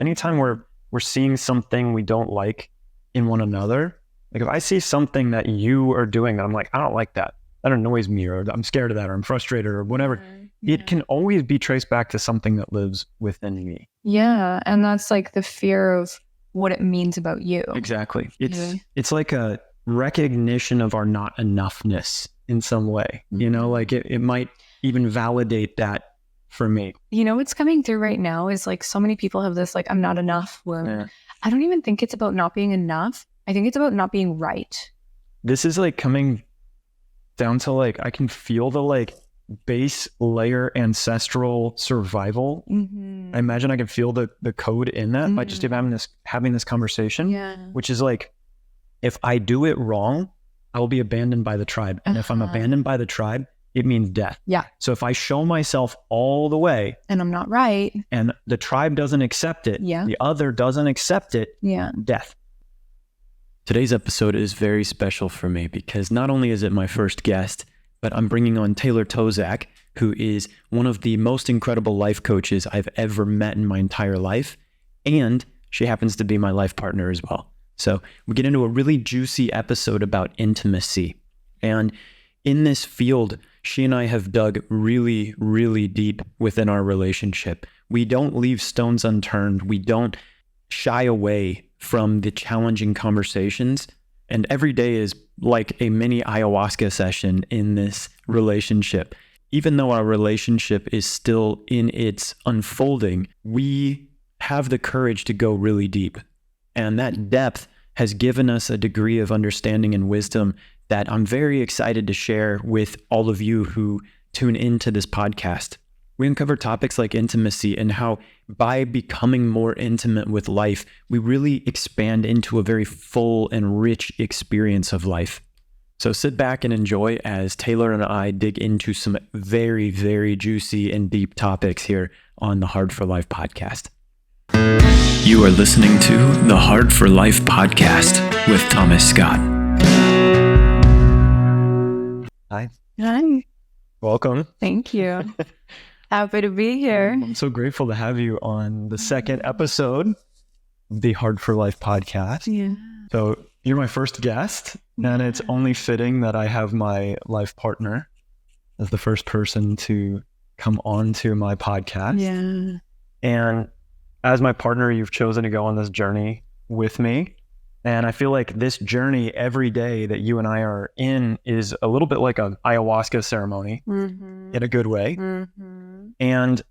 Anytime we're seeing something we don't like in one another, like if I see something that you are doing that I'm like, I don't like that, that annoys me, or I'm scared of that, or I'm frustrated, or whatever, it can always be traced back to something that lives within me. Yeah. And that's like the fear of what it means about you. Exactly. It's like a recognition of our not enoughness in some way, you know, like it might even validate that for me. You know, what's coming through right now is like so many people have this like, I'm not enough wound. Yeah. I don't even think it's about not being enough. I think it's about not being right. This is like coming down to like, I can feel the like base layer ancestral survival. I imagine I can feel the code in that by just having this conversation, which is like, if I do it wrong, I will be abandoned by the tribe. And if I'm abandoned by the tribe, it means death. Yeah. So if I show myself all the way and I'm not right, and the tribe doesn't accept it, the other doesn't accept it, death. Today's episode is very special for me because not only is it my first guest, but I'm bringing on Taylor Tosczak, who is one of the most incredible life coaches I've ever met in my entire life. And she happens to be my life partner as well. So we get into a really juicy episode about intimacy. And in this field, she and I have dug really, really deep within our relationship. We don't leave stones unturned. We don't shy away from the challenging conversations. And every day is like a mini ayahuasca session in this relationship. Even though our relationship is still in its unfolding, we have the courage to go really deep. And that depth has given us a degree of understanding and wisdom that I'm very excited to share with all of you who tune into this podcast. We uncover topics like intimacy and how by becoming more intimate with life, we really expand into a very full and rich experience of life. So sit back and enjoy as Taylor and I dig into some very, very juicy and deep topics here on the Hard for Life podcast. You are listening to the Hard for Life podcast with Thomas Scott. Hi. Hi. Welcome. Thank you. Happy to be here. I'm so grateful to have you on the second episode of the Hard for Life podcast. Yeah. So you're my first guest, and it's only fitting that I have my life partner as the first person to come on to my podcast. Yeah. And as my partner, you've chosen to go on this journey with me. And I feel like this journey every day that you and I are in is a little bit like an ayahuasca ceremony in a good way. And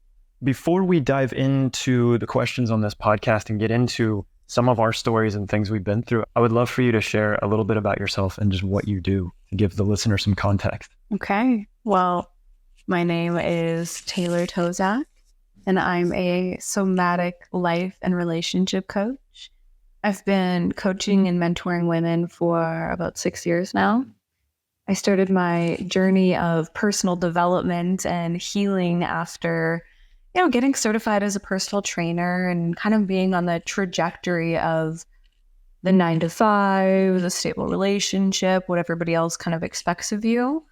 before we dive into the questions on this podcast and get into some of our stories and things we've been through, I would love for you to share a little bit about yourself and just what you do to give the listener some context. Okay. Well, my name is Taylor Tosczak, and I'm a somatic life and relationship coach. I've been coaching and mentoring women for about 6 years now. I started my journey of personal development and healing after, getting certified as a personal trainer and kind of being on the trajectory of the 9-to-5, the stable relationship, what everybody else kind of expects of you.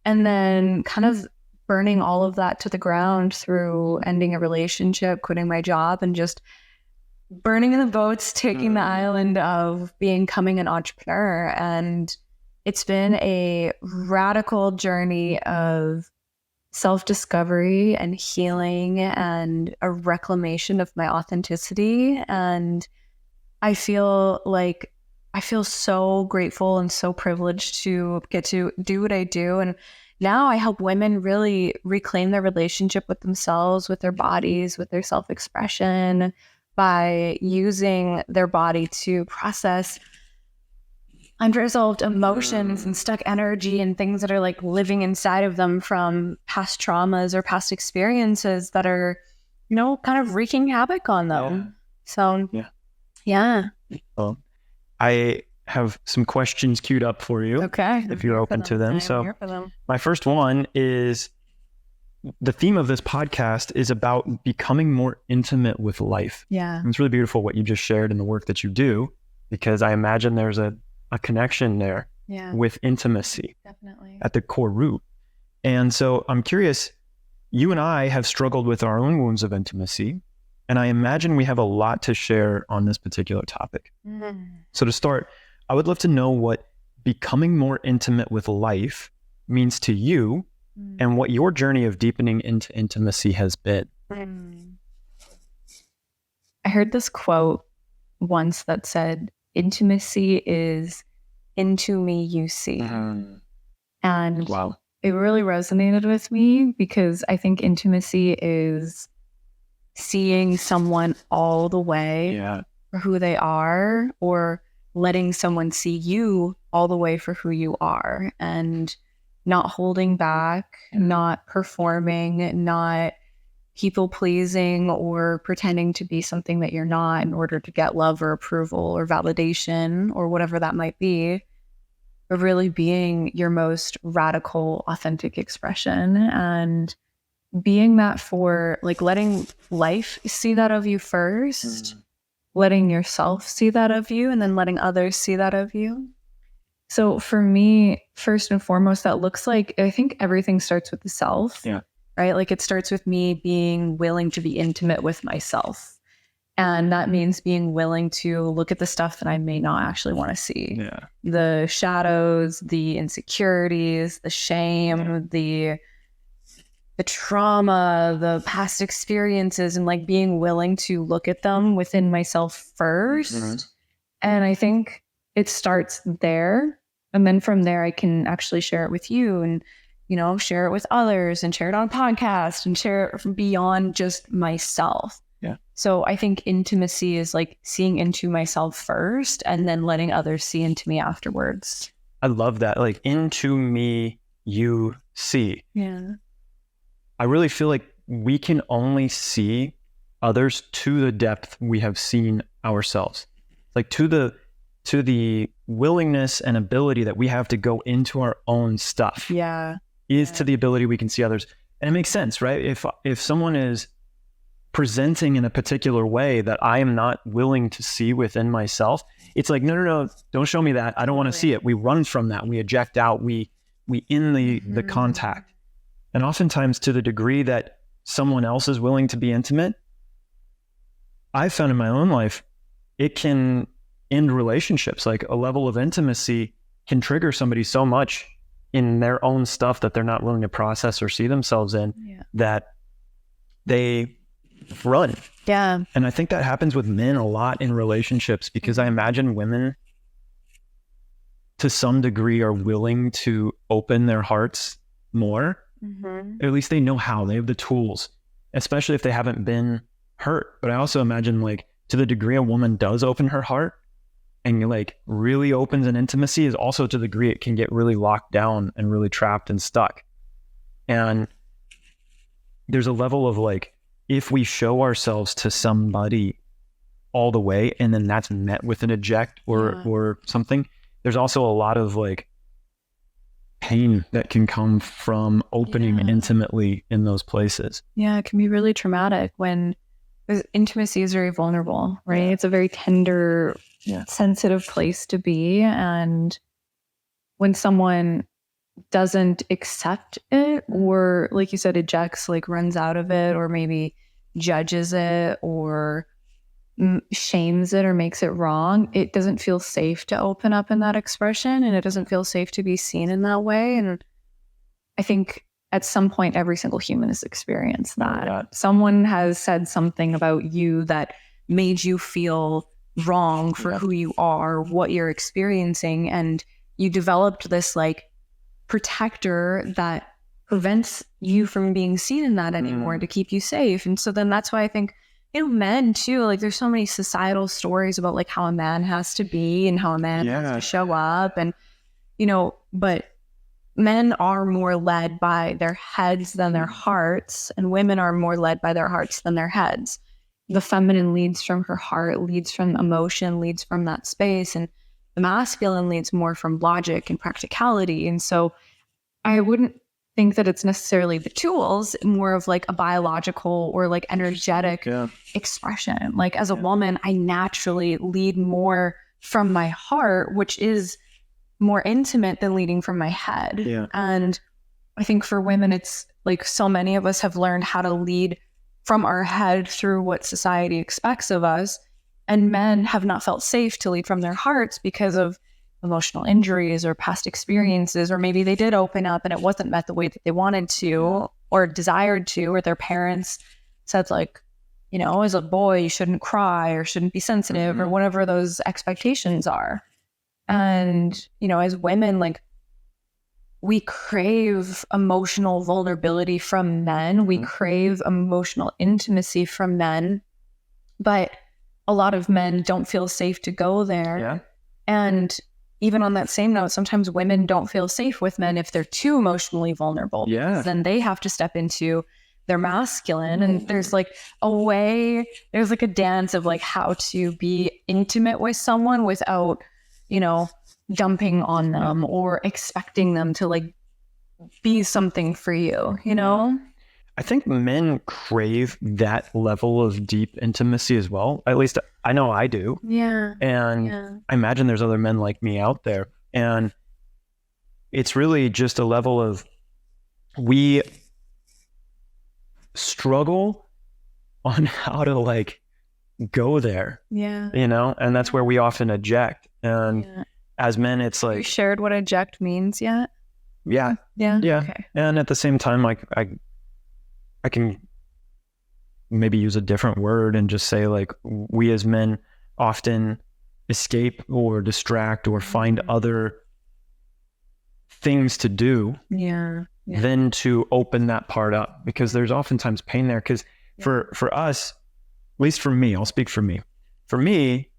And then kind of burning all of that to the ground through ending a relationship, quitting my job, and just burning in the boats, taking the island of becoming an entrepreneur. And it's been a radical journey of self-discovery and healing and a reclamation of my authenticity. And I feel so grateful and so privileged to get to do what I do. And now I help women really reclaim their relationship with themselves, with their bodies, with their self-expression, by using their body to process unresolved emotions and stuck energy and things that are like living inside of them from past traumas or past experiences that are, kind of wreaking havoc on them. Yeah. So, yeah. Well, I have some questions queued up for you. Okay. If you're open to them. I'm here for them. My first one is, the theme of this podcast is about becoming more intimate with life. Yeah. And it's really beautiful what you just shared in the work that you do, because I imagine there's a connection there with intimacy. Definitely. At the core root. And so I'm curious, you and I have struggled with our own wounds of intimacy, And I imagine we have a lot to share on this particular topic. So to start, I would love to know what becoming more intimate with life means to you and what your journey of deepening into intimacy has been. I heard this quote once that said, intimacy is into me you see. And wow. It really resonated with me because I think intimacy is seeing someone all the way for who they are, or letting someone see you all the way for who you are, and not holding back, not performing, not people pleasing or pretending to be something that you're not in order to get love or approval or validation or whatever that might be, but really being your most radical, authentic expression, and being that for like letting life see that of you first, letting yourself see that of you, and then letting others see that of you. So for me, first and foremost, that looks like, I think everything starts with the self, right? Like it starts with me being willing to be intimate with myself. And that means being willing to look at the stuff that I may not actually want to see. The shadows, the insecurities, the shame, the trauma, the past experiences, and like being willing to look at them within myself first. And I think it starts there. And then from there, I can actually share it with you and, you know, share it with others and share it on a podcast and share it beyond just myself. So I think intimacy is like seeing into myself first and then letting others see into me afterwards. I love that. Like, into me, you see. I really feel like we can only see others to the depth we have seen ourselves. Like to the willingness and ability that we have to go into our own stuff. To the ability we can see others. And it makes sense, right? If someone is presenting in a particular way that I am not willing to see within myself, it's like, no, don't show me that. I don't want to see it. We run from that. We eject out. We end the contact. And oftentimes, to the degree that someone else is willing to be intimate, I've found in my own life, it can end relationships. Like a level of intimacy can trigger somebody so much in their own stuff that they're not willing to process or see themselves in, that they run. And I think that happens with men a lot in relationships, because I imagine women to some degree are willing to open their hearts more. Or at least they know how. They have the tools, especially if they haven't been hurt. But I also imagine, like, to the degree a woman does open her heart and like really opens an intimacy, is also to the degree it can get really locked down and really trapped and stuck. And there's a level of like, if we show ourselves to somebody all the way and then that's met with an eject or something, there's also a lot of like pain that can come from opening intimately in those places. It can be really traumatic when intimacy is very vulnerable, right? It's a very tender, sensitive place to be. And when someone doesn't accept it, or like you said, ejects, like runs out of it, or maybe judges it or shames it or makes it wrong, it doesn't feel safe to open up in that expression, and it doesn't feel safe to be seen in that way. And I think at some point every single human has experienced that. Someone has said something about you that made you feel wrong for who you are, what you're experiencing, and you developed this like protector that prevents you from being seen in that anymore to keep you safe. And so then that's why I think, you know, men too, like there's so many societal stories about like how a man has to be and how a man has to show up, and, you know, but men are more led by their heads than their hearts, and women are more led by their hearts than their heads. The feminine leads from her heart, leads from emotion, leads from that space, and the masculine leads more from logic and practicality. And so I wouldn't think that it's necessarily the tools, more of like a biological or like energetic expression. Like as a woman, I naturally lead more from my heart, which is more intimate than leading from my head. And I think for women, it's like so many of us have learned how to lead from our head through what society expects of us. And men have not felt safe to lead from their hearts because of emotional injuries or past experiences, or maybe they did open up and it wasn't met the way that they wanted to or desired to, or their parents said, like, you know, as a boy, you shouldn't cry or shouldn't be sensitive or whatever those expectations are. And, you know, as women, like, we crave emotional vulnerability from men. We crave emotional intimacy from men, but a lot of men don't feel safe to go there. Yeah. And even on that same note, sometimes women don't feel safe with men if they're too emotionally vulnerable. Yeah. Then they have to step into their masculine. And there's like a way, there's like a dance of like how to be intimate with someone without, you know, dumping on them or expecting them to like be something for you, you know? I think men crave that level of deep intimacy as well. At least I know I do. Yeah. And I imagine there's other men like me out there. And it's really just a level of, we struggle on how to like go there. Yeah. You know, and that's where we often eject. And as men, it's like, you shared what eject means yet? Yeah. Okay. And at the same time, like I can maybe use a different word and just say, like, we as men often escape or distract or find other things to do than to open that part up, because there's oftentimes pain there. Because for us, at least for me, I'll speak for me. For me,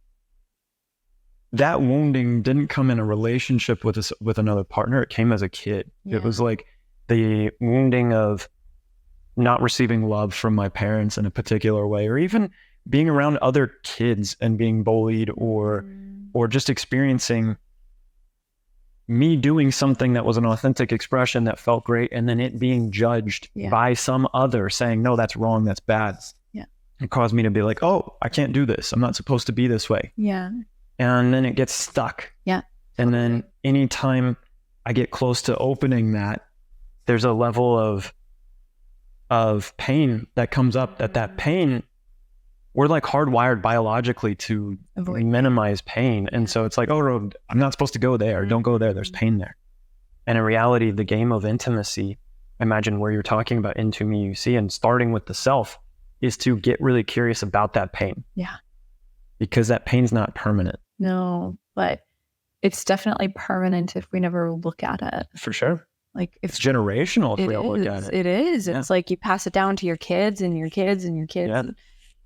that wounding didn't come in a relationship with another partner. It came as a kid. It was like the wounding of not receiving love from my parents in a particular way, or even being around other kids and being bullied, or just experiencing me doing something that was an authentic expression that felt great, and then it being judged by some other saying, no, that's wrong, that's bad. It caused me to be like, oh, I can't do this. I'm not supposed to be this way. And then it gets stuck. And then anytime I get close to opening that, there's a level of pain that comes up. That pain, we're like hardwired biologically to minimize pain. And so it's like, oh, I'm not supposed to go there. Don't go there. There's pain there. And in reality, the game of intimacy, imagine where you're talking about into me, you see, and starting with the self, is to get really curious about that pain. Because that pain's not permanent. No, but it's definitely permanent if we never look at it. For sure. Like, if it's generational if we don't look at it. It is. It's like you pass it down to your kids and your kids and your kids.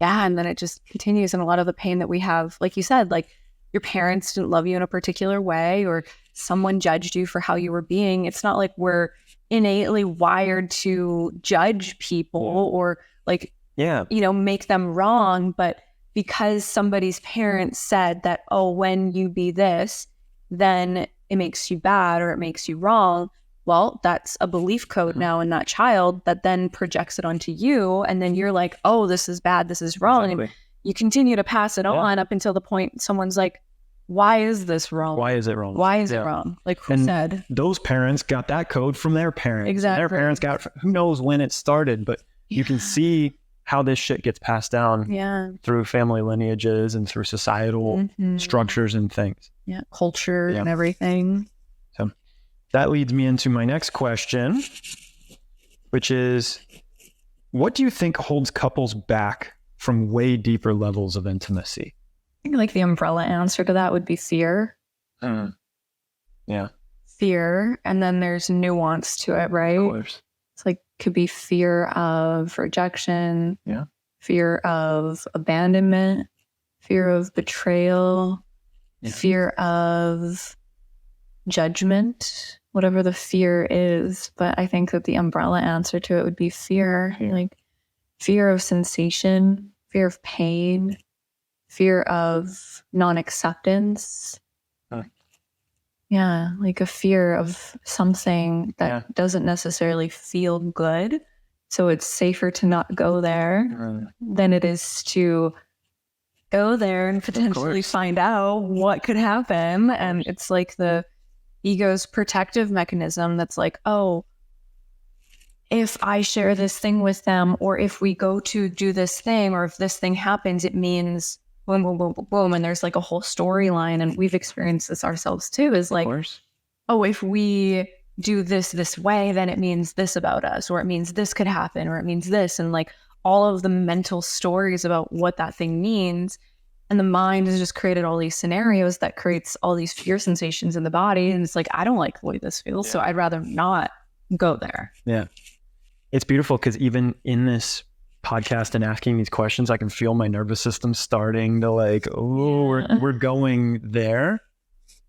And then it just continues. And a lot of the pain that we have, like you said, like your parents didn't love you in a particular way, or someone judged you for how you were being. It's not like we're innately wired to judge people or like, you know, make them wrong. But because somebody's parents said that, oh, when you be this, then it makes you bad or it makes you wrong. Well, that's a belief code now in that child that then projects it onto you. And then you're like, oh, this is bad, this is wrong. And you continue to pass it on up until the point someone's like, why is this wrong? Why is it wrong? Why is it wrong? Like, who said? Those parents got that code from their parents. Exactly. Their parents got, who knows when it started, but you can see how this shit gets passed down through family lineages and through societal structures and things. Culture and everything. So that leads me into my next question, which is, what do you think holds couples back from way deeper levels of intimacy? I think like the umbrella answer to that would be fear. Fear. And then there's nuance to it, right? Of course. It's like, could be fear of rejection, fear of abandonment, fear of betrayal, fear of judgment, whatever the fear is. But I think that the umbrella answer to it would be fear, like fear of sensation, fear of pain, fear of non-acceptance. Like a fear of something that doesn't necessarily feel good. So it's safer to not go there than it is to go there and potentially find out what could happen. And it's like the ego's protective mechanism that's like, oh, if I share this thing with them, or if we go to do this thing, or if this thing happens, it means boom, boom, boom, boom, boom. And there's like a whole storyline. And we've experienced this ourselves too, is like, oh, if we do this way, then it means this about us, or it means this could happen, or it means this. And like all of the mental stories about what that thing means. And the mind has just created all these scenarios that creates all these fear sensations in the body. And it's like, I don't like the way this feels. So I'd rather not go there. Yeah. It's beautiful because even in this podcast and asking these questions, I can feel my nervous system starting to like, we're going there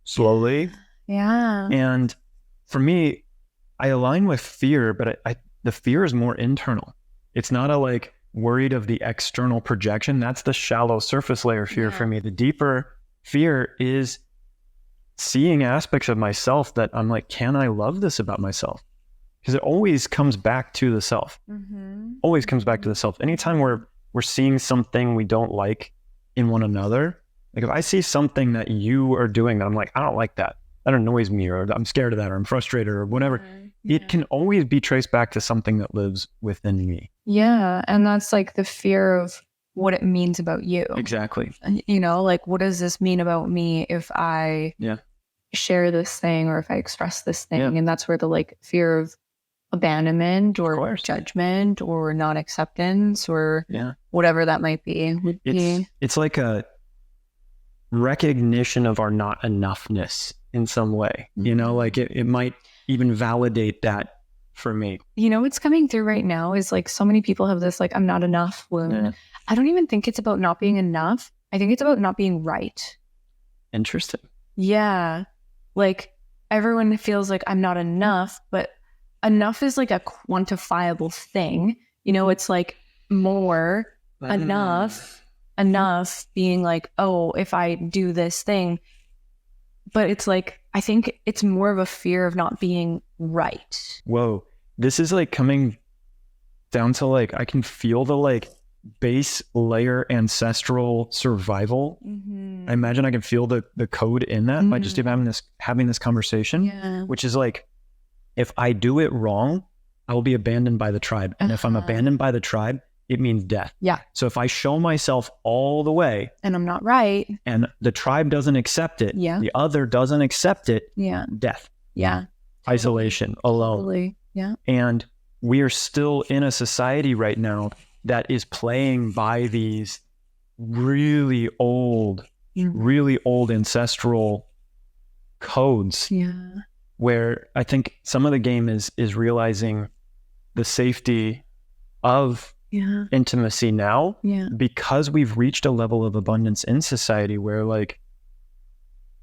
slowly. Yeah. And for me, I align with fear, but the fear is more internal. It's not a like worried of the external projection. That's the shallow surface layer fear for me. The deeper fear is seeing aspects of myself that I'm like, can I love this about myself? Because it always comes back to the self. Always comes back to the self. Anytime we're seeing something we don't like in one another, like if I see something that you are doing that I'm like, I don't like that. That annoys me, or I'm scared of that, or I'm frustrated, or whatever. It can always be traced back to something that lives within me. Yeah. And that's like the fear of what it means about you. Exactly. You know, like, what does this mean about me if I share this thing, or if I express this thing? And that's where the like fear of abandonment or judgment or non-acceptance or whatever that might be would be. It's like a recognition of our not enoughness in some way, you know, like it might even validate that for me. You know, what's coming through right now is like so many people have this like, I'm not enough wound. I don't even think it's about not being enough. I think it's about not being right. Interesting. Yeah. Like everyone feels like I'm not enough, but enough is like a quantifiable thing. You know, it's like more enough being like, oh, if I do this thing. But it's like, I think it's more of a fear of not being right. Whoa. This is like coming down to like, I can feel the like base layer ancestral survival. I imagine I can feel the code in that by just having this conversation, which is like, if I do it wrong, I will be abandoned by the tribe. And if I'm abandoned by the tribe, it means death. Yeah. So if I show myself all the way and I'm not right, and the tribe doesn't accept it, the other doesn't accept it, death. Yeah. Isolation, alone. Totally. Yeah. And we are still in a society right now that is playing by these really old ancestral codes. Where I think some of the game is realizing the safety of intimacy now, because we've reached a level of abundance in society where like,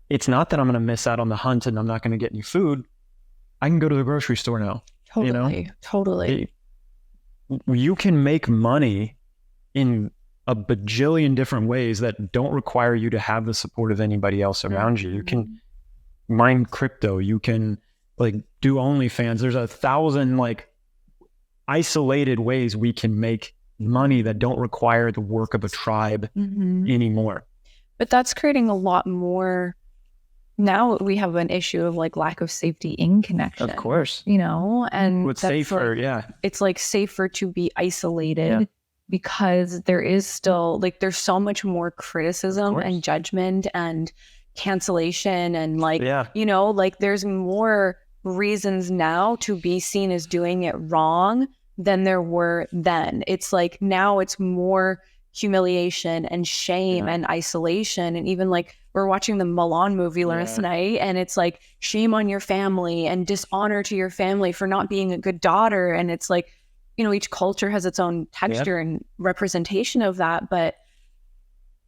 it's not that I'm going to miss out on the hunt and I'm not going to get any food. I can go to the grocery store now. Totally. You know? Totally. You can make money in a bajillion different ways that don't require you to have the support of anybody else around you. You can mine crypto. You can like do OnlyFans. There's 1,000 like isolated ways we can make money that don't require the work of a tribe anymore. But that's creating a lot more. Now we have an issue of like lack of safety in connection. Of course. You know, and it's safer. Like, it's like safer to be isolated because there is still like, there's so much more criticism and judgment and cancellation and like, you know, like there's more reasons now to be seen as doing it wrong than there were then. It's like now it's more humiliation and shame and isolation. And even like we're watching the Milan movie last night, and it's like shame on your family and dishonor to your family for not being a good daughter. And it's like, you know, each culture has its own texture and representation of that. But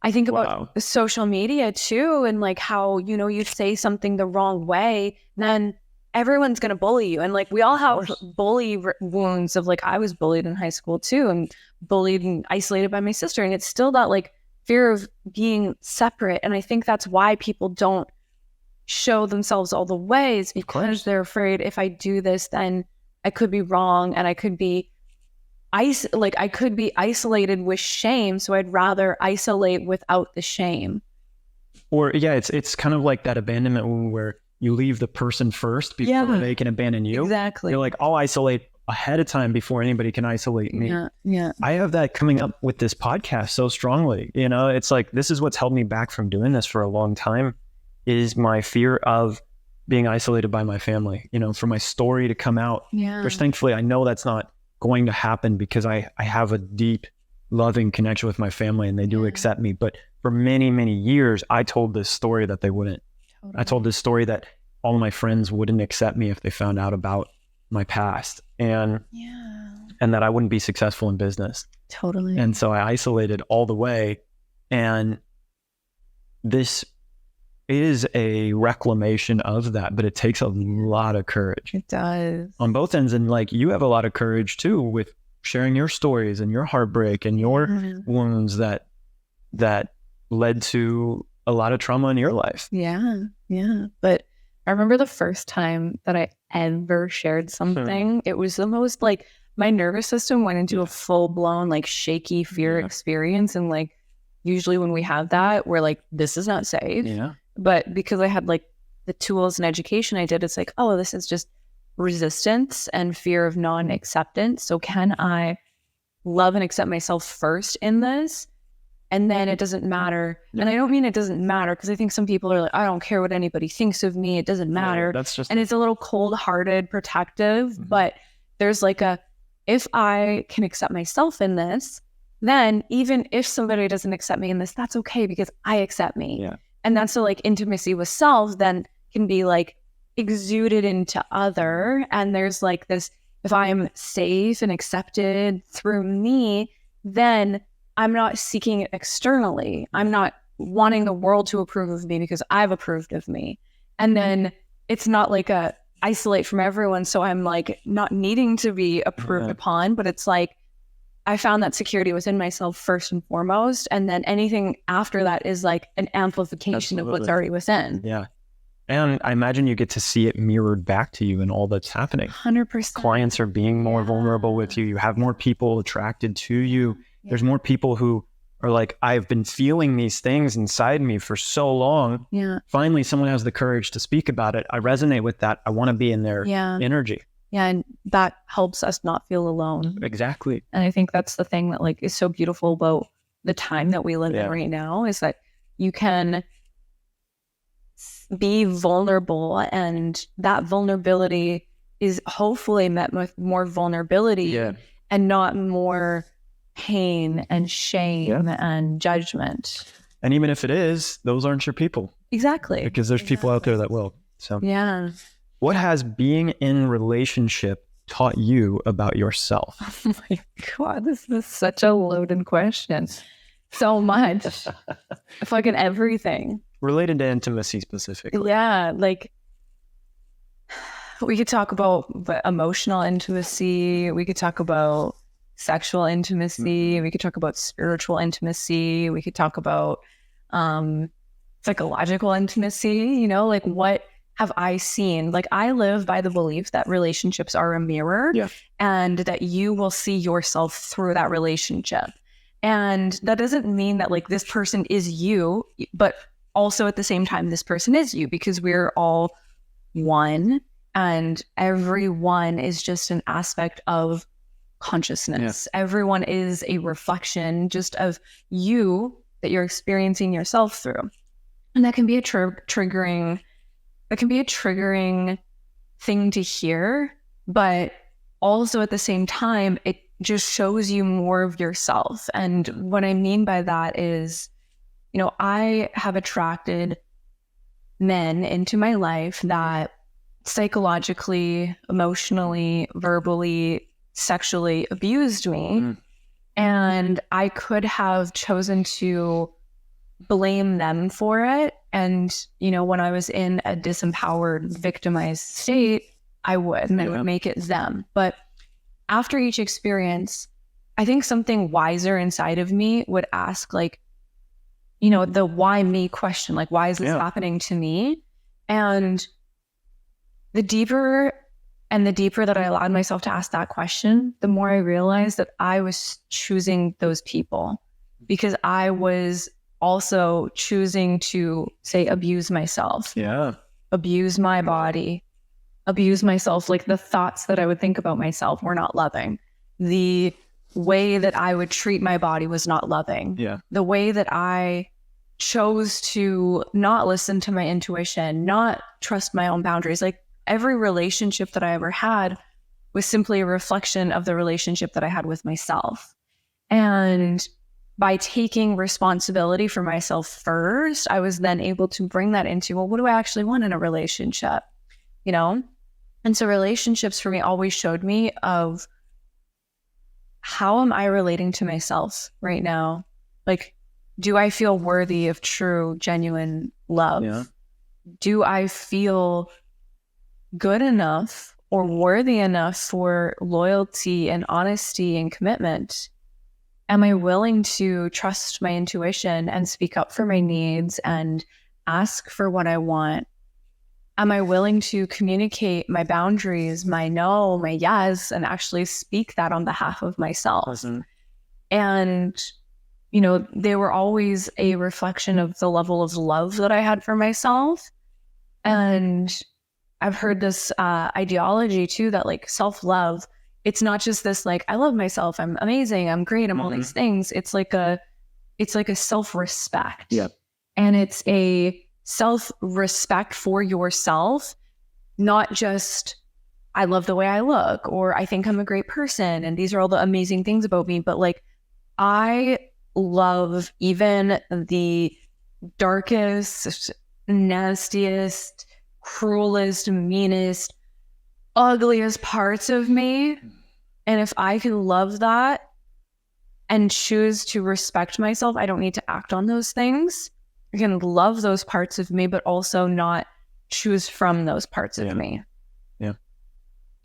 I think about social media too, and like how, you know, you say something the wrong way, then everyone's going to bully you. And like, we all have bully wounds of like, I was bullied in high school too, and bullied and isolated by my sister. And it's still that like fear of being separate. And I think that's why people don't show themselves all the ways, because they're afraid if I do this, then I could be wrong. And I could be isolated with shame. So I'd rather isolate without the shame. Or it's kind of like that abandonment wound where you leave the person first before they can abandon you. Exactly. You're like, I'll isolate ahead of time before anybody can isolate me. Yeah. I have that coming up with this podcast so strongly. You know, it's like, this is what's held me back from doing this for a long time, is my fear of being isolated by my family, you know, for my story to come out. Yeah. Which thankfully I know that's not going to happen, because I have a deep, loving connection with my family and they do accept me. But for many, many years, I told this story that they wouldn't. Totally. I told this story that all of my friends wouldn't accept me if they found out about my past, and that I wouldn't be successful in business. Totally. And so I isolated all the way. And this is a reclamation of that, but it takes a lot of courage. It does. On both ends. And like, you have a lot of courage too, with sharing your stories and your heartbreak and your wounds that led to a lot of trauma in your life. Yeah. But I remember the first time that I ever shared something. It was the most, like, my nervous system went into a full-blown, like, shaky fear experience. And like, usually when we have that, we're like, this is not safe. Yeah. But because I had like the tools and education I did, it's like, oh, this is just resistance and fear of non-acceptance. So can I love and accept myself first in this? And then it doesn't matter. And I don't mean it doesn't matter, because I think some people are like, I don't care what anybody thinks of me. It doesn't matter. And it's a little cold-hearted, protective. But there's like if I can accept myself in this, then even if somebody doesn't accept me in this, that's okay, because I accept me. Yeah. And that's so like intimacy with self then can be like exuded into other. And there's like this, if I'm safe and accepted through me, then I'm not seeking it externally. I'm not wanting the world to approve of me because I've approved of me. And then it's not like a isolate from everyone. So I'm like not needing to be approved upon, but it's like, I found that security within myself first and foremost. And then anything after that is like an amplification of what's already within. Yeah. And I imagine you get to see it mirrored back to you in all that's happening. 100%. Clients are being more vulnerable with you. You have more people attracted to you. There's more people who are like, I've been feeling these things inside me for so long. Yeah. Finally, someone has the courage to speak about it. I resonate with that. I want to be in their energy. Yeah. And that helps us not feel alone. Exactly. And I think that's the thing that like is so beautiful about the time that we live in right now, is that you can be vulnerable, and that vulnerability is hopefully met with more vulnerability and not more pain and shame and judgment. And even if it is, those aren't your people. Exactly. Because there's people out there that will. So what has being in relationship taught you about yourself? Oh my God, this is such a loaded question. So much. Fucking everything. Related to intimacy specifically. Yeah, like we could talk about emotional intimacy. We could talk about sexual intimacy. We could talk about spiritual intimacy. We could talk about psychological intimacy. You know, like what have I seen? Like I live by the belief that relationships are a mirror and that you will see yourself through that relationship. And that doesn't mean that like this person is you, but also at the same time, this person is you, because we're all one, and everyone is just an aspect of consciousness. Everyone is a reflection just of you that you're experiencing yourself through. And that can be a triggering thing to hear, but also at the same time, it just shows you more of yourself. And what I mean by that is, you know, I have attracted men into my life that psychologically, emotionally, verbally, sexually abused me. And I could have chosen to blame them for it. And, you know, when I was in a disempowered, victimized state, I would, and I would make it them. But after each experience, I think something wiser inside of me would ask, like, you know, the why me question, like, why is this happening to me? And the deeper that I allowed myself to ask that question, the more I realized that I was choosing those people, because I was also choosing to, say, abuse myself, abuse my body, abuse myself. Like the thoughts that I would think about myself were not loving. The way that I would treat my body was not loving. Yeah. The way that I chose to not listen to my intuition, not trust my own boundaries. Like every relationship that I ever had was simply a reflection of the relationship that I had with myself. And by taking responsibility for myself first, I was then able to bring that into, well, what do I actually want in a relationship? You know? And so relationships for me always showed me of how am I relating to myself right now? Like, do I feel worthy of true, genuine love? Yeah. Do I feel good enough or worthy enough for loyalty and honesty and commitment? Am I willing to trust my intuition and speak up for my needs and ask for what I want? Am I willing to communicate my boundaries, my no, my yes, and actually speak that on behalf of myself? Awesome. And, you know, they were always a reflection of the level of love that I had for myself. And I've heard this ideology too, that like self-love, it's not just this like, I love myself, I'm amazing, I'm great, I'm all these things. It's like a self-respect. Yeah. And it's a self-respect for yourself, not just I love the way I look, or I think I'm a great person, and these are all the amazing things about me, but like I love even the darkest, nastiest, cruelest, meanest, ugliest parts of me. And if I can love that and choose to respect myself, I don't need to act on those things. I can love those parts of me, but also not choose from those parts of me. Yeah.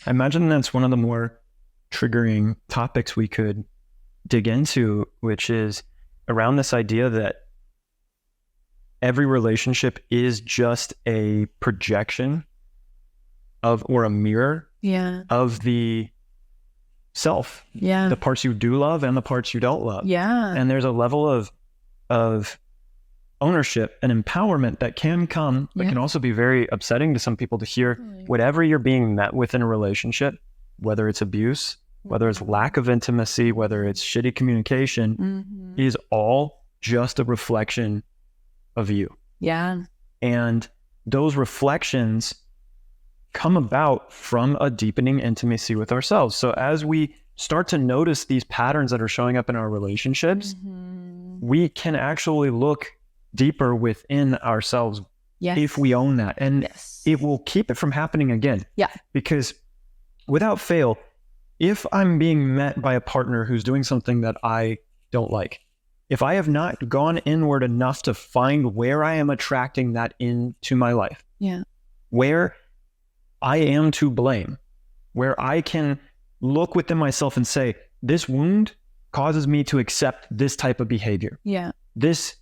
I imagine that's one of the more triggering topics we could dig into, which is around this idea that every relationship is just a projection of, or a mirror of the self. Yeah. The parts you do love and the parts you don't love. Yeah. And there's a level of ownership and empowerment that can come, but can also be very upsetting to some people to hear whatever you're being met with in a relationship, whether it's abuse, whether it's lack of intimacy, whether it's shitty communication, is all just a reflection of you. Yeah. And those reflections come about from a deepening intimacy with ourselves. So as we start to notice these patterns that are showing up in our relationships, we can actually look deeper within ourselves if we own that. And it will keep it from happening again. Yeah. Because without fail, if I'm being met by a partner who's doing something that I don't like, if I have not gone inward enough to find where I am attracting that into my life, where I am to blame, where I can look within myself and say, this wound causes me to accept this type of behavior. Yeah. This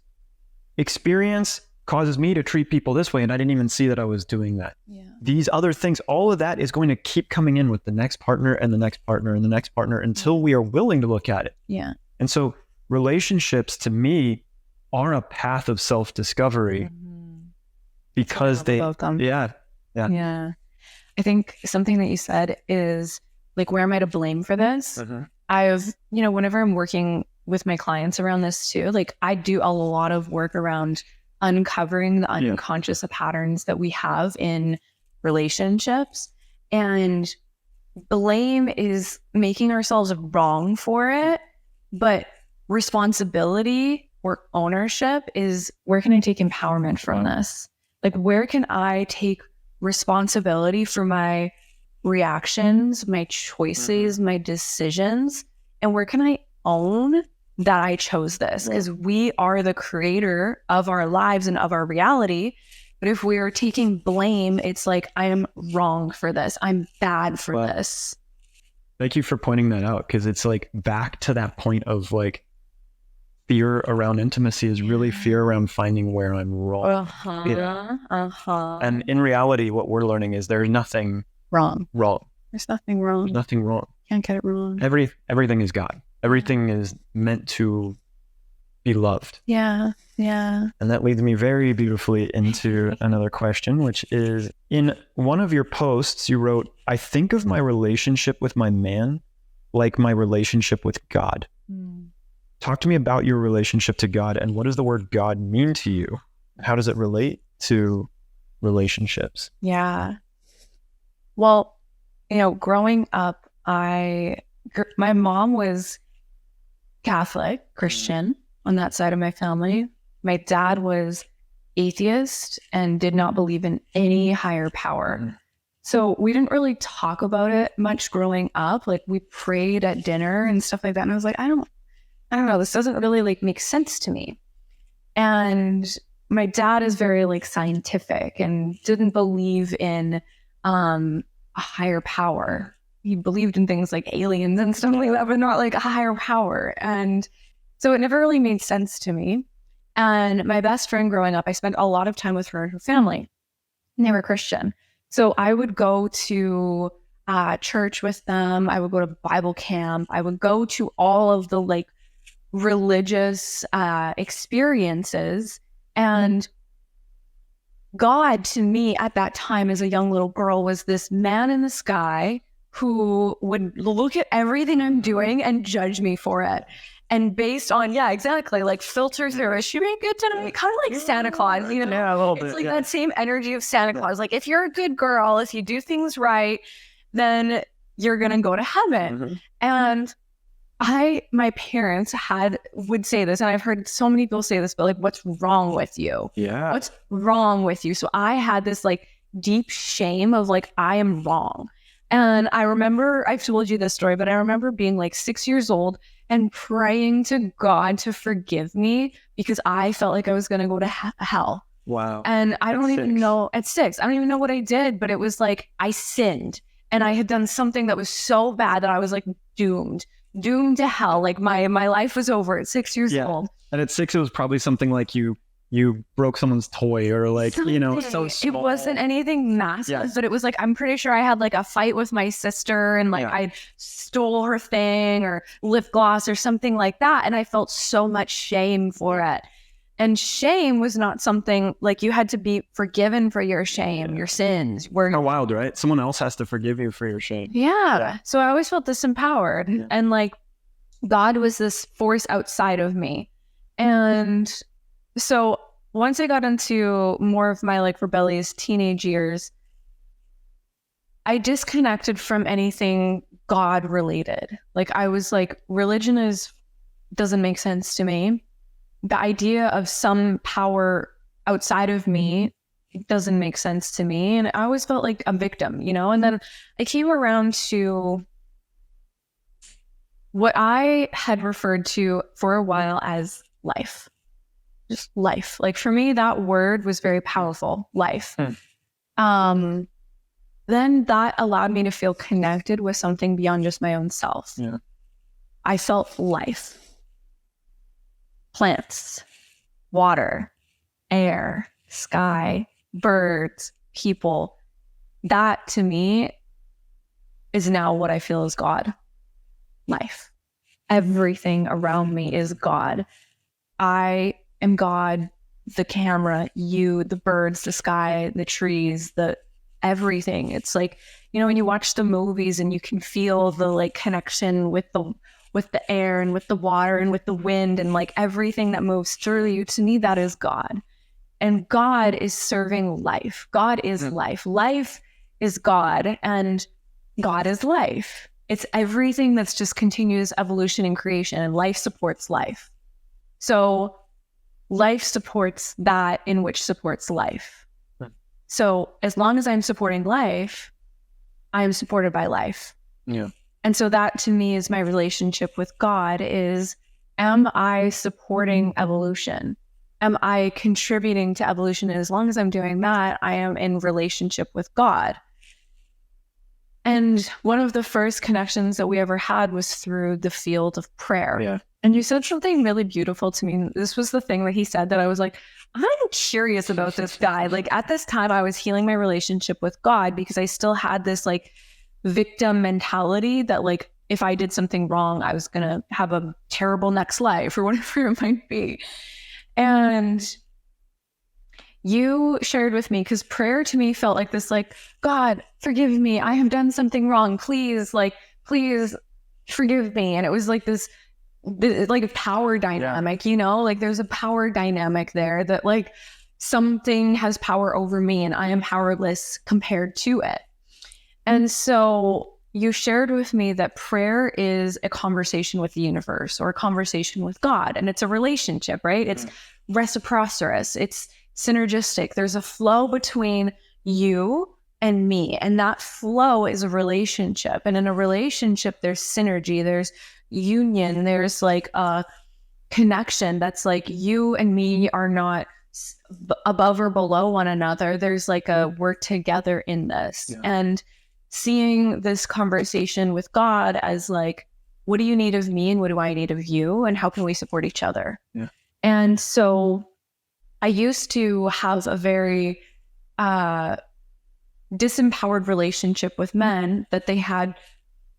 experience causes me to treat people this way, and I didn't even see that I was doing that. Yeah. These other things, all of that is going to keep coming in with the next partner and the next partner and the next partner until we are willing to look at it. Yeah. And so relationships to me are a path of self-discovery because they, yeah. I think something that you said is like, where am I to blame for this? I've, you know, whenever I'm working with my clients around this too, like I do a lot of work around uncovering the unconscious patterns that we have in relationships. And blame is making ourselves wrong for it, but responsibility or ownership is, where can I take empowerment from this? Like, where can I take responsibility for my reactions, my choices, my decisions, and where can I own that I chose this? Because we are the creator of our lives and of our reality. But if we are taking blame, it's like, I am wrong for this. I'm bad for this. Thank you for pointing that out, because it's like back to that point of like fear around intimacy is really fear around finding where I'm wrong. And in reality, what we're learning is there's nothing wrong. There's nothing wrong. Can't get it wrong. Everything is God. Everything is meant to be loved. Yeah. Yeah. And that leads me very beautifully into another question, which is, in one of your posts, you wrote, "I think of my relationship with my man like my relationship with God." Talk to me about your relationship to God, and what does the word God mean to you? How does it relate to relationships? Yeah. Well, growing up, my mom was Catholic, Christian on that side of my family. My dad was atheist and did not believe in any higher power. So we didn't really talk about it much growing up. Like, we prayed at dinner and stuff like that. And I was like, I don't know. This doesn't really make sense to me. And my dad is very scientific and didn't believe in a higher power. He believed in things like aliens and stuff like that, but not a higher power. And so it never really made sense to me. And my best friend growing up, I spent a lot of time with her and her family. And they were Christian. So I would go to church with them. I would go to Bible camp. I would go to all of the religious experiences. And God, to me at that time as a young little girl, was this man in the sky who would look at everything I'm doing and judge me for it. And based on, exactly, filter through, is she being good tonight? Kind of like Santa Claus, Yeah, a little bit. It's that same energy of Santa Claus. If you're a good girl, if you do things right, then you're going to go to heaven. And my parents would say this, and I've heard so many people say this, but what's wrong with you? Yeah. What's wrong with you? So I had this deep shame of I am wrong. And I remember, I've told you this story, but I remember being 6 years old and praying to God to forgive me because I felt like I was going to go to hell. Wow. And I don't even know, at 6, I don't even know what I did, but it was I sinned. And I had done something that was so bad that I was doomed to hell. My life was over at 6 years old. And at 6, it was probably something you broke someone's toy or so small. It wasn't anything massive, but it was I'm pretty sure I had a fight with my sister and I stole her thing or lip gloss or something like that. And I felt so much shame for it. And shame was not something you had to be forgiven for your shame, your sins. How wild, right? Someone else has to forgive you for your shame. Yeah. So I always felt disempowered. And God was this force outside of me. And so once I got into more of my rebellious teenage years, I disconnected from anything God related. I was religion doesn't make sense to me. The idea of some power outside of me doesn't make sense to me. And I always felt like a victim, and then I came around to what I had referred to for a while as life. Just life. For me, that word was very powerful. Life. Then that allowed me to feel connected with something beyond just my own self. Yeah. I felt life. Plants, water, air, sky, birds, people. That to me is now what I feel is God. Life. Everything around me is God. I am God, the camera, you, the birds, the sky, the trees, the everything. It's when you watch the movies and you can feel the connection with the air and with the water and with the wind and everything that moves through you. To me, that is God. And God is serving life. God is life. Life is God, and God is life. It's everything that's just continuous evolution and creation, and life supports life. So life supports that in which supports life. So as long as I'm supporting life, I am supported by life. Yeah. And so that to me is my relationship with God is, am I supporting evolution? Am I contributing to evolution? And as long as I'm doing that, I am in relationship with God. And one of the first connections that we ever had was through the field of prayer. Yeah. And you said something really beautiful to me. This was the thing that he said that I was I'm curious about this guy. At this time, I was healing my relationship with God because I still had this victim mentality that if I did something wrong, I was going to have a terrible next life or whatever it might be. And you shared with me, because prayer to me felt like this, like, God, forgive me. I have done something wrong. Please forgive me. And it was like this like a power dynamic, like there's a power dynamic there that like something has power over me and I am powerless compared to it. And so you shared with me that prayer is a conversation with the universe or a conversation with God. And it's a relationship, right? It's reciprocity. It's synergistic. There's a flow between you and me. And that flow is a relationship. And in a relationship, there's synergy, there's union, there's like a connection that's like you and me are not above or below one another. There's like a we're together in this. And seeing this conversation with God as like, what do you need of me and what do I need of you? And how can we support each other? Yeah. And so I used to have a very disempowered relationship with men, that they had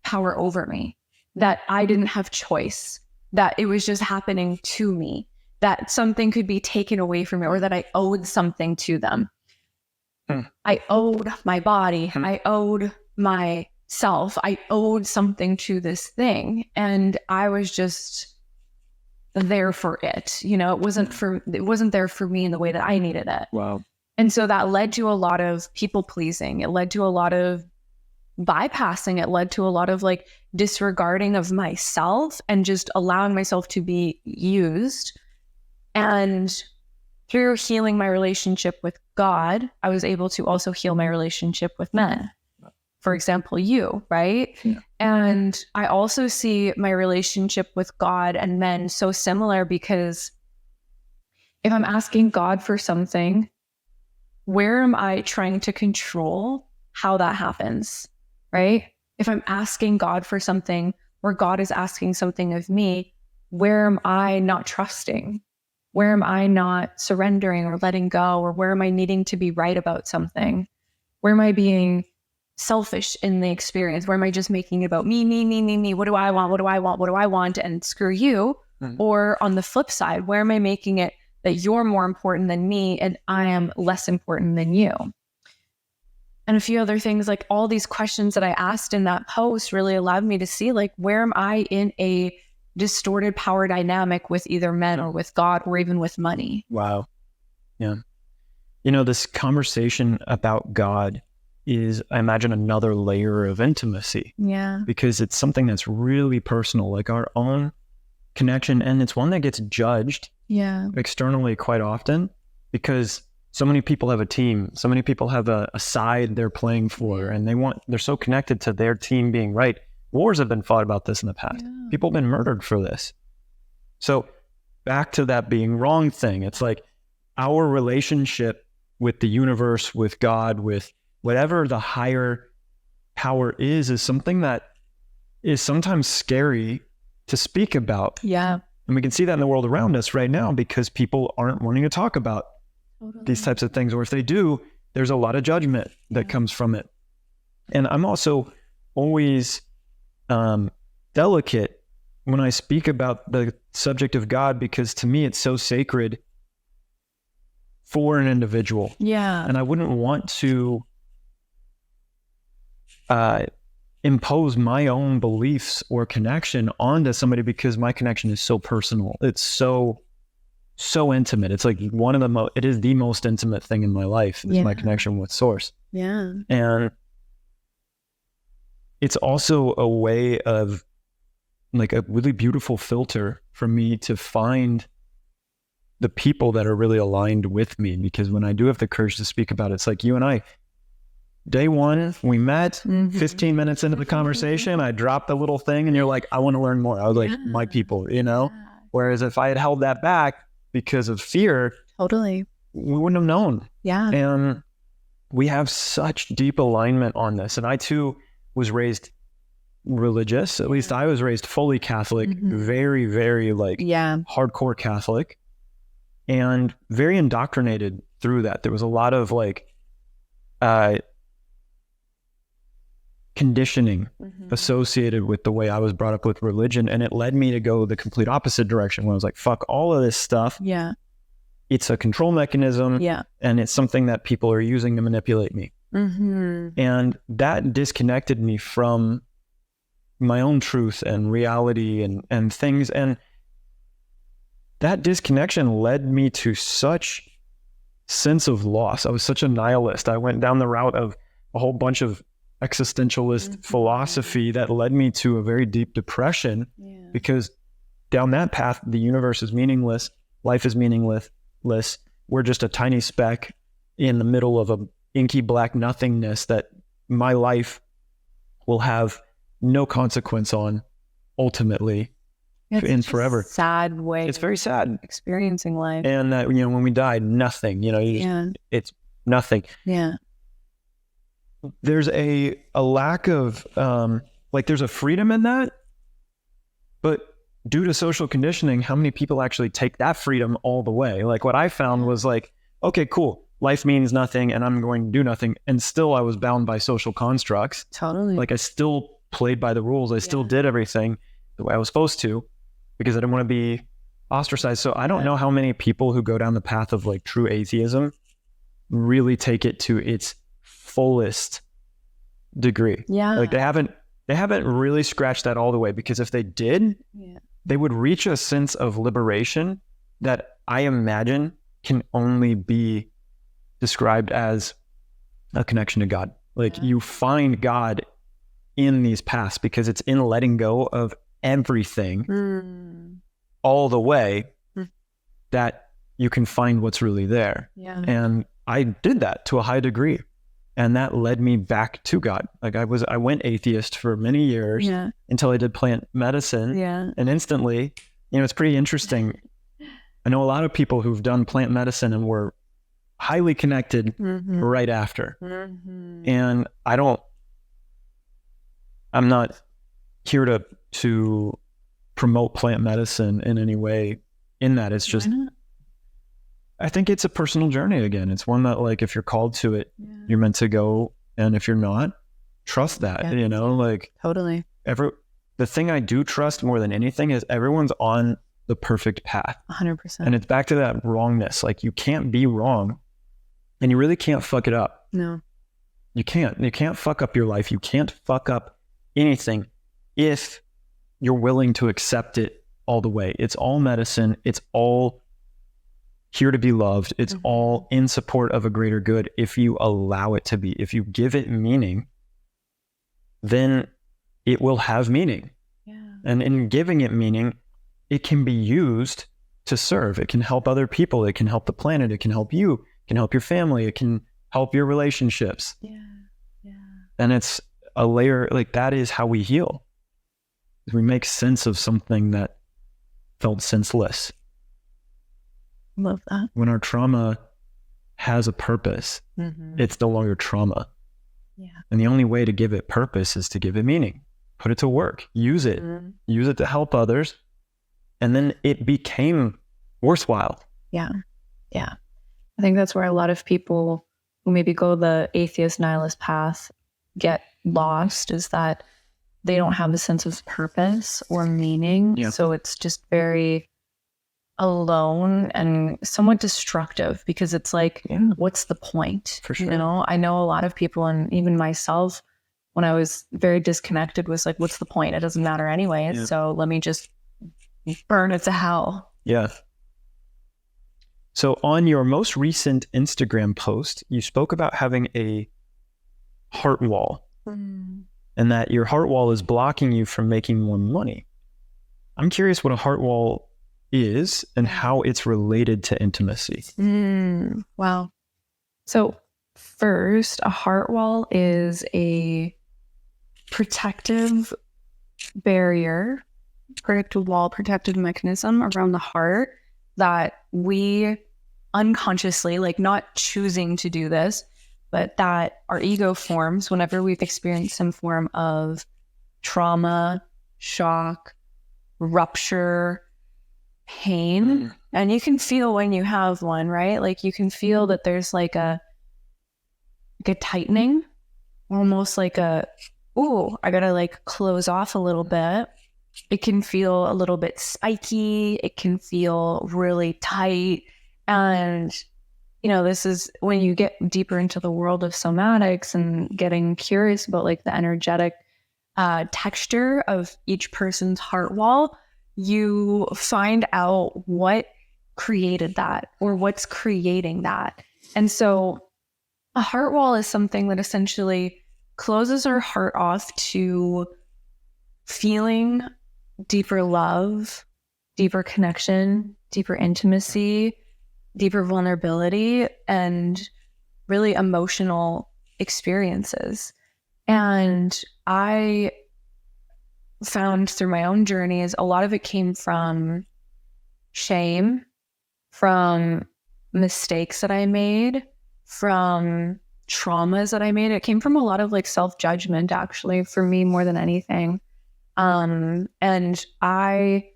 power over me, that I didn't have choice, that it was just happening to me, that something could be taken away from me, or that I owed something to them. I owed my body. I owed myself. I owed something to this thing. And I was just there for it. It wasn't there for me in the way that I needed it. Wow. And so that led to a lot of people pleasing. It led to a lot of bypassing. It led to a lot of like disregarding of myself and just allowing myself to be used. And through healing my relationship with God, I was able to also heal my relationship with men. For example, you, right? Yeah. And I also see my relationship with God and men so similar, because if I'm asking God for something, where am I trying to control how that happens, right? If I'm asking God for something, or God is asking something of me, where am I not trusting? Where am I not surrendering or letting go? Or where am I needing to be right about something? Where am I being selfish in the experience? Where am I just making it about me? What do I want? What do I want? What do I want? And screw you. Mm-hmm. Or on the flip side, where am I making it that you're more important than me and I am less important than you? And a few other things, like all these questions that I asked in that post really allowed me to see, like, where am I in a distorted power dynamic with either men or with God or even with money? Wow. Yeah. This conversation about God is, I imagine, another layer of intimacy. Yeah. Because it's something that's really personal, like our own connection. And it's one that gets judged externally quite often, because so many people have a team. So many people have a side they're playing for, and they're so connected to their team being right. Wars have been fought about this in the past. Yeah. People have been murdered for this. So back to that being wrong thing. It's like our relationship with the universe, with God, with whatever the higher power is something that is sometimes scary to speak about. Yeah. And we can see that in the world around us right now, because people aren't wanting to talk about these types of things. Or if they do, there's a lot of judgment that comes from it. And I'm also always delicate when I speak about the subject of God, because to me it's so sacred for an individual. Yeah. And I wouldn't want to impose my own beliefs or connection onto somebody, because my connection is so personal. It's so intimate. It's like it is the most intimate thing in my life, is my connection with Source. Yeah. And it's also a way of, like, a really beautiful filter for me to find the people that are really aligned with me. Because when I do have the courage to speak about it, it's like you and I, day one, we met, 15 minutes into the conversation, I dropped a little thing and you're like, I want to learn more. I was like, my people, Whereas if I had held that back because of fear, totally, we wouldn't have known. Yeah. And we have such deep alignment on this. And I too was raised religious. At least I was raised fully Catholic, very, very hardcore Catholic, and very indoctrinated through that. There was a lot of conditioning associated with the way I was brought up with religion. And it led me to go the complete opposite direction, when I was like, fuck all of this stuff. Yeah. it's a control mechanism. Yeah. And it's something that people are using to manipulate me. And that disconnected me from my own truth and reality and things. And that disconnection led me to such sense of loss. I was such a nihilist. I went down the route of a whole bunch of existentialist philosophy that led me to a very deep depression, because down that path, the universe is meaningless. Life is meaningless. We're just a tiny speck in the middle of a inky black nothingness that my life will have no consequence on ultimately and forever. Sad way. It's very sad experiencing life. And that, when we die, nothing, it's nothing. Yeah. There's a lack of, there's a freedom in that, but due to social conditioning, how many people actually take that freedom all the way? Like what I found was like, okay, cool. Life means nothing and I'm going to do nothing. And still I was bound by social constructs. Totally. Like I still played by the rules. I still did everything the way I was supposed to because I didn't want to be ostracized. So I don't know how many people who go down the path of like true atheism really take it to its fullest degree. Yeah. Like they haven't really scratched that all the way, because if they did, they would reach a sense of liberation that I imagine can only be described as a connection to God. Like you find God in these paths because it's in letting go of everything all the way that you can find what's really there. Yeah. And I did that to a high degree. And that led me back to God. Like I went atheist for many years until I did plant medicine. Yeah. And instantly, it's pretty interesting. I know a lot of people who've done plant medicine and were highly connected right after. And I'm not here to promote plant medicine in any way in that. It's just, I think it's a personal journey again. It's one that like, if you're called to it, you're meant to go. And if you're not, trust that, like totally. The thing I do trust more than anything is everyone's on the perfect path. 100%. And it's back to that wrongness. Like you can't be wrong and you really can't fuck it up. No, you can't fuck up your life. You can't fuck up anything if you're willing to accept it all the way. It's all medicine. It's all here to be loved. It's all in support of a greater good. If you allow it to be, if you give it meaning, then it will have meaning. Yeah. And in giving it meaning, it can be used to serve. It can help other people. It can help the planet. It can help you. It can help your family. It can help your relationships. Yeah. Yeah. And it's a layer, like that is how we heal. We make sense of something that felt senseless. Love that. When our trauma has a purpose, it's no longer trauma. Yeah. And the only way to give it purpose is to give it meaning. Put it to work. Use it. Use it to help others. And then it became worthwhile. Yeah. Yeah. I think that's where a lot of people who maybe go the atheist nihilist path get lost, is that they don't have a sense of purpose or meaning. Yeah. So it's just very alone and somewhat destructive, because it's like, what's the point? For sure. I know a lot of people, and even myself, when I was very disconnected, was like, what's the point? It doesn't matter anyway. Yeah. So let me just burn it to hell. Yeah. So on your most recent Instagram post, you spoke about having a heart wall, and that your heart wall is blocking you from making more money. I'm curious what a heart wall is and how it's related to intimacy. Wow. So first, a heart wall is a protective barrier, protective wall, protective mechanism around the heart that we unconsciously, like not choosing to do this, but that our ego forms whenever we've experienced some form of trauma, shock, rupture, pain. And you can feel when you have one, right? Like you can feel that there's like a tightening, almost like I gotta like close off a little bit. It can feel a little bit spiky. It can feel really tight. And, this is when you get deeper into the world of somatics and getting curious about like the energetic texture of each person's heart wall, you find out what created that or what's creating that. And so a heart wall is something that essentially closes our heart off to feeling deeper love, deeper connection, deeper intimacy, deeper vulnerability, and really emotional experiences. And I found through my own journeys, a lot of it came from shame, from mistakes that I made, from traumas that I made. It came from a lot of like self-judgment, actually, for me more than anything. And I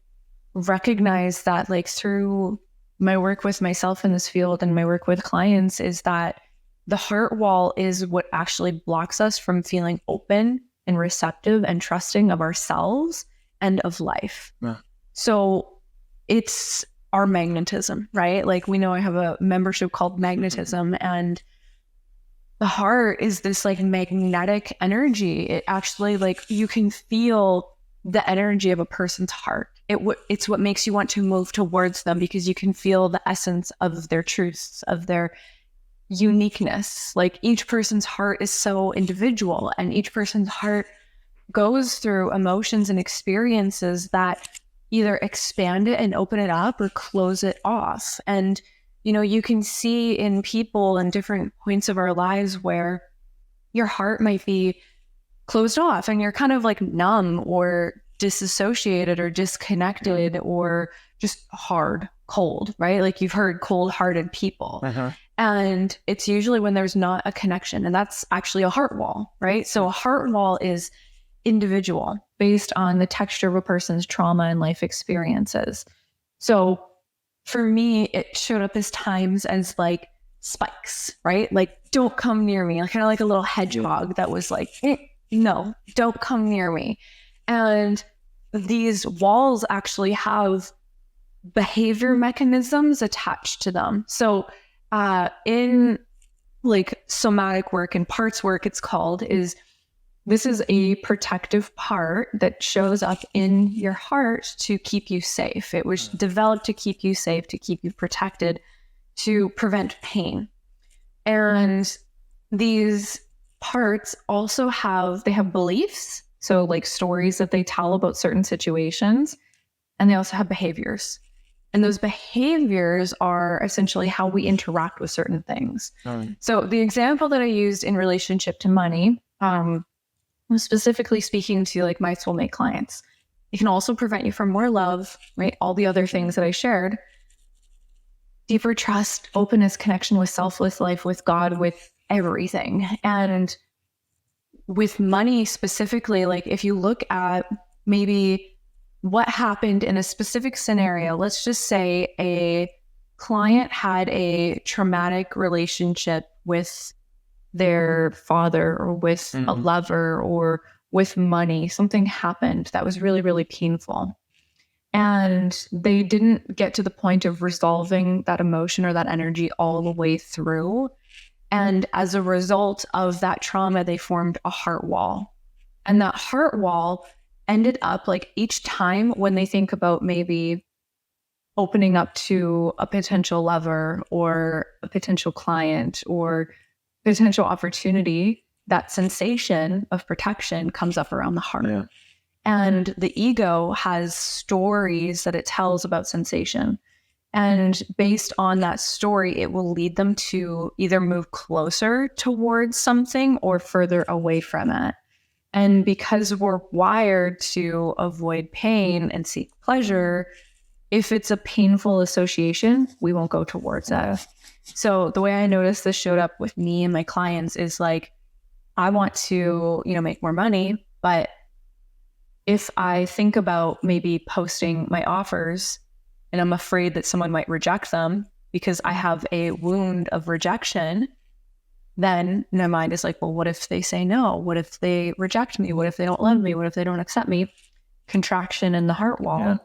recognize that like through my work with myself in this field and my work with clients is that the heart wall is what actually blocks us from feeling open and receptive and trusting of ourselves and of life. Yeah. So it's our magnetism, right? Like we know I have a membership called Magnetism, and the heart is this like magnetic energy. It actually like you can feel the energy of a person's heart. It's what makes you want to move towards them because you can feel the essence of their truths, of their uniqueness. Like each person's heart is so individual, and each person's heart goes through emotions and experiences that either expand it and open it up or close it off. And, you can see in people in different points of our lives where your heart might be closed off and you're kind of like numb or disassociated or disconnected or just hard, cold, right? Like you've heard cold-hearted people. Uh-huh. And it's usually when there's not a connection, and that's actually a heart wall, right? So a heart wall is individual based on the texture of a person's trauma and life experiences. So for me, it showed up as times as like spikes, right? Like, don't come near me. Kind of like a little hedgehog that was like, no, don't come near me. And these walls actually have behavior mechanisms attached to them. So in like somatic work and parts work, it's called, this is a protective part that shows up in your heart to keep you safe. It was developed to keep you safe, to keep you protected, to prevent pain. And these parts also have beliefs. So like stories that they tell about certain situations, and they also have behaviors. And those behaviors are essentially how we interact with certain things. So the example that I used in relationship to money, specifically speaking to like my soulmate clients, it can also prevent you from more love, right? All the other things that I shared, deeper trust, openness, connection with self, with life, with God, with everything. And with money specifically, like if you look at maybe what happened in a specific scenario, let's just say a client had a traumatic relationship with their father or with a lover or with money. Something happened that was really, really painful. And they didn't get to the point of resolving that emotion or that energy all the way through. And as a result of that trauma, they formed a heart wall. And that heart wall ended up like each time when they think about maybe opening up to a potential lover or a potential client or potential opportunity, that sensation of protection comes up around the heart. Yeah. And the ego has stories that it tells about sensation. And based on that story, it will lead them to either move closer towards something or further away from it. And because we're wired to avoid pain and seek pleasure, if it's a painful association, we won't go towards that. So the way I noticed this showed up with me and my clients is like, I want to, make more money, but if I think about maybe posting my offers and I'm afraid that someone might reject them because I have a wound of rejection, then my mind is like, well, what if they say no? What if they reject me? What if they don't love me? What if they don't accept me? Contraction in the heart wall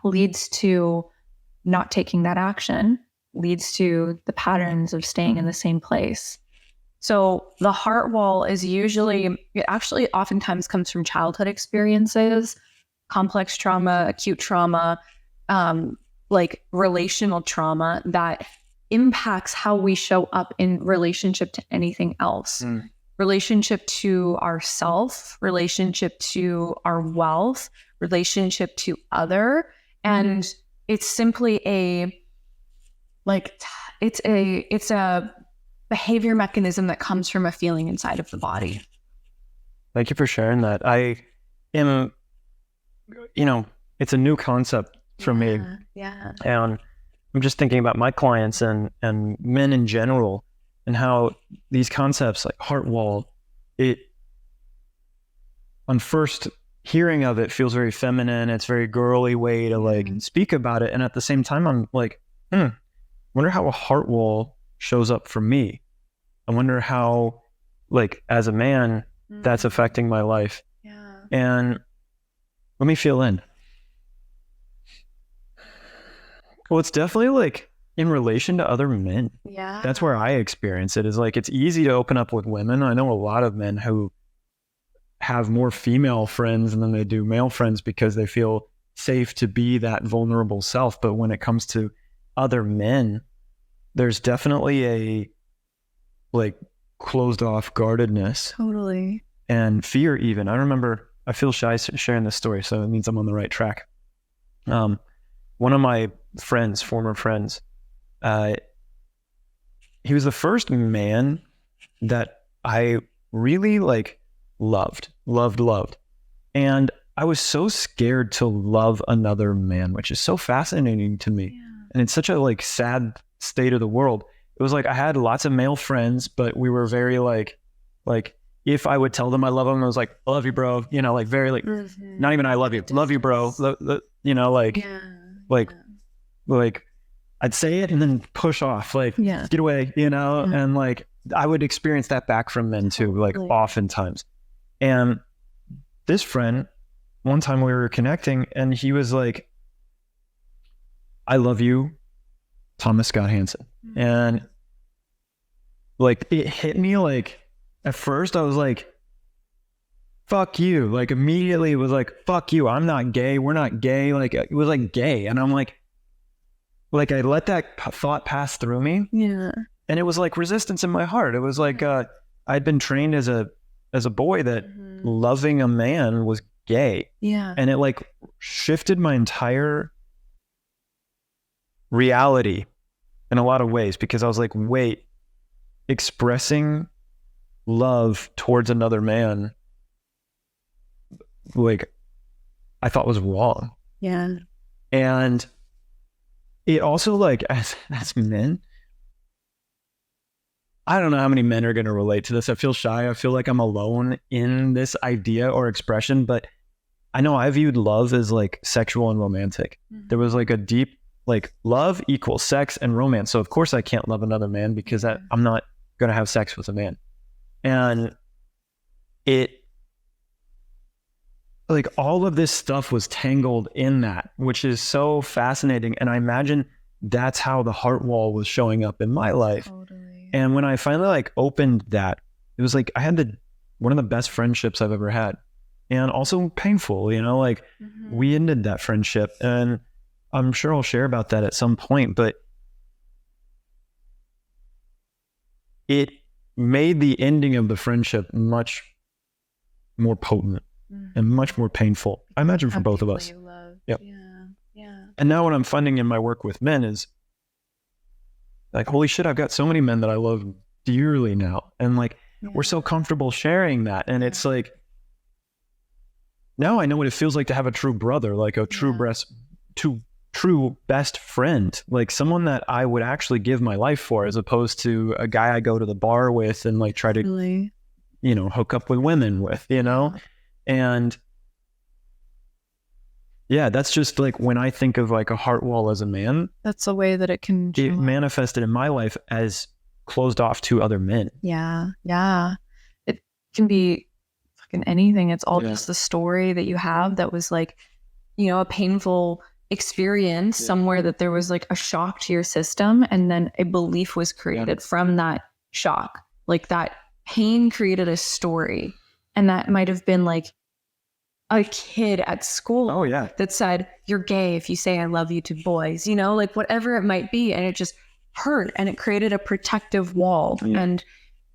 leads to not taking that action. leads to the patterns of staying in the same place. So the heart wall is it actually oftentimes comes from childhood experiences, complex trauma, acute trauma, like relational trauma that impacts how we show up in relationship to anything else. Relationship to ourself, relationship to our wealth, relationship to other. And it's simply it's a behavior mechanism that comes from a feeling inside of the body. Thank you for sharing that. I am, it's a new concept for me. Yeah. And I'm just thinking about my clients and men in general, and how these concepts like heart wall, on first hearing of it feels very feminine. It's very girly way to like speak about it. And at the same time, I'm like, wonder how a heart wall shows up for me. I wonder how, like, as a man, that's affecting my life. Yeah. And let me feel in. Well, it's definitely like in relation to other men. Yeah. That's where I experience it, is like, it's easy to open up with women. I know a lot of men who have more female friends than they do male friends because they feel safe to be that vulnerable self. But when it comes to other men, there's definitely a like closed off guardedness. Totally. And fear even. I feel shy sharing this story, so it means I'm on the right track. One of my friends, former friends, he was the first man that I really like loved. And I was so scared to love another man, which is so fascinating to me. Yeah. And it's such a like sad state of the world. It was like I had lots of male friends, but we were very like if I would tell them I love them, I was like, I love you, bro. Like very like, not even I love you. Love you, bro. Like I'd say it and then push off, like, get away, and like I would experience that back from men too, like oftentimes. And this friend, one time we were connecting and he was like, I love you, Thomas Scott Hansen. And like it hit me, like at first I was like, fuck you. Like immediately it was like, fuck you. I'm not gay. We're not gay. Like it was like gay. And I'm like I let that thought pass through me. Yeah. And it was like resistance in my heart. It was like, I'd been trained as a boy that loving a man was gay. Yeah. And it like shifted my entire reality in a lot of ways, because I was like, wait, expressing love towards another man, like I thought was wrong. Yeah. And it also like as men, I don't know how many men are going to relate to this. I feel shy. I feel like I'm alone in this idea or expression, but I know I viewed love as like sexual and romantic. There was like a deep, like love equals sex and romance. So of course I can't love another man because I'm not going to have sex with a man. And it, like all of this stuff was tangled in that, which is so fascinating. And I imagine that's how the heart wall was showing up in my life. Totally. And when I finally like opened that, it was like I had one of the best friendships I've ever had, and also painful, like we ended that friendship, and I'm sure I'll share about that at some point, but it made the ending of the friendship much more potent and much more painful, I imagine, for both of us. Yep. Yeah. And now what I'm finding in my work with men is like, holy shit, I've got so many men that I love dearly now. And like, we're so comfortable sharing that. And it's like, now I know what it feels like to have a true brother, like a true true best friend, like someone that I would actually give my life for, as opposed to a guy I go to the bar with and like try to, hook up with women with, and that's just like when I think of like a heart wall as a man, that's a way that it can manifested in my life as closed off to other men. Yeah. It can be fucking anything. It's all just the story that you have that was like, a painful experience somewhere that there was like a shock to your system, and then a belief was created from that shock. Like that pain created a story, and that might have been like a kid at school that said, you're gay if you say I love you to boys, you know, like whatever it might be, and it just hurt, and it created a protective wall. And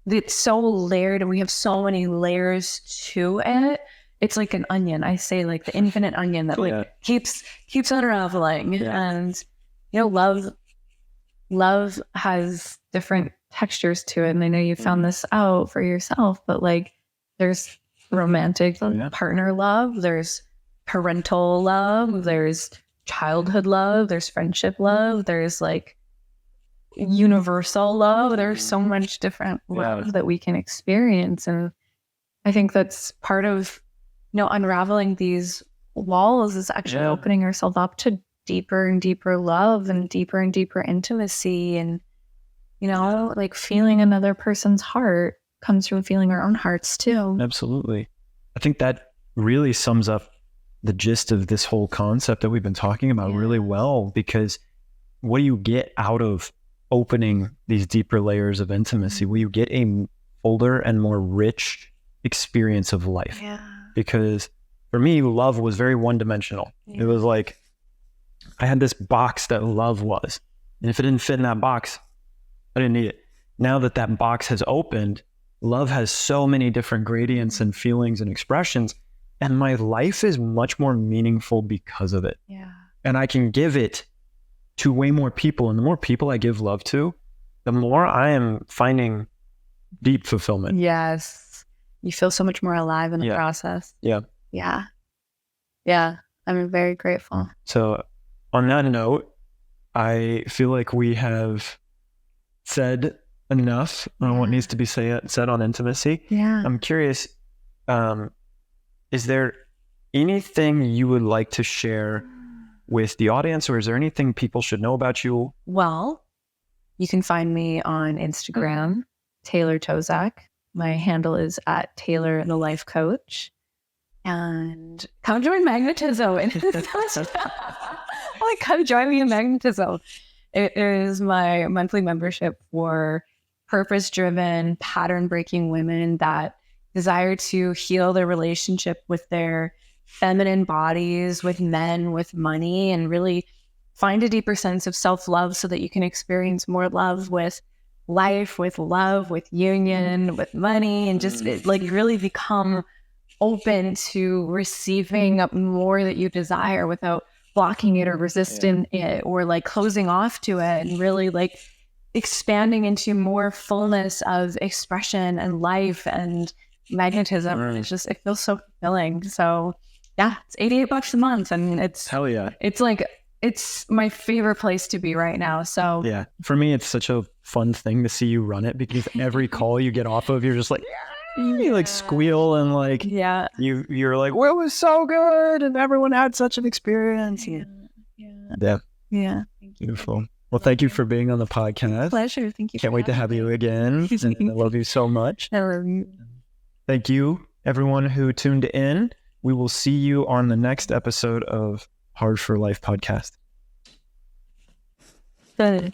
it's so layered, and we have so many layers to it. It's like an onion. I say like the infinite onion that like keeps unraveling. And you know, love has different textures to it. And I know you found this out for yourself, but like there's romantic partner love, there's parental love, there's childhood love, there's friendship love, there's like universal love. There's so much different love that we can experience. And I think that's part of, you know, unraveling these walls is actually opening ourselves up to deeper and deeper love and deeper intimacy. And, you know, like feeling another person's heart comes from feeling our own hearts too. Absolutely. I think that really sums up the gist of this whole concept that we've been talking about really well, because what do you get out of opening these deeper layers of intimacy? Well, you get a fuller and more rich experience of life. Because for me, love was very one-dimensional. It was like I had this box that love was, and if it didn't fit in that box, I didn't need it. Now that that box has opened, love has so many different gradients and feelings and expressions, and my life is much more meaningful because of it. And I can give it to way more people, and the more people I give love to, the more I am finding deep fulfillment. You feel so much more alive in the process. I'm very grateful. So on that note, I feel like we have said enough on what needs to be said on intimacy. I'm curious, is there anything you would like to share with the audience, or is there anything people should know about you? Well, you can find me on Instagram, Taylor Tosczak. My handle is at Taylor the Life Coach. And come join Magnetism. Like, come join me in Magnetism. It is my monthly membership for purpose-driven, pattern-breaking women that desire to heal their relationship with their feminine bodies, with men, with money, and really find a deeper sense of self-love so that you can experience more love with life, with love, with union, with money, and just like really become open to receiving more that you desire without blocking it or resisting it or like closing off to it, and really like expanding into more fullness of expression and life and magnetism. It's just, it feels so fulfilling. So it's $88 a month, and it's hell yeah. It's like, it's my favorite place to be right now. So for me, it's such a fun thing to see you run it, because every call you get off of, you're just like, you like squeal and like, you're like, well, it was so good, and everyone had such an experience. Beautiful. Well, thank you for being on the podcast. Pleasure. Thank you. Can't wait to have you again. And I love you so much. I love you. Thank you, everyone who tuned in. We will see you on the next episode of Hard for Life podcast. Good.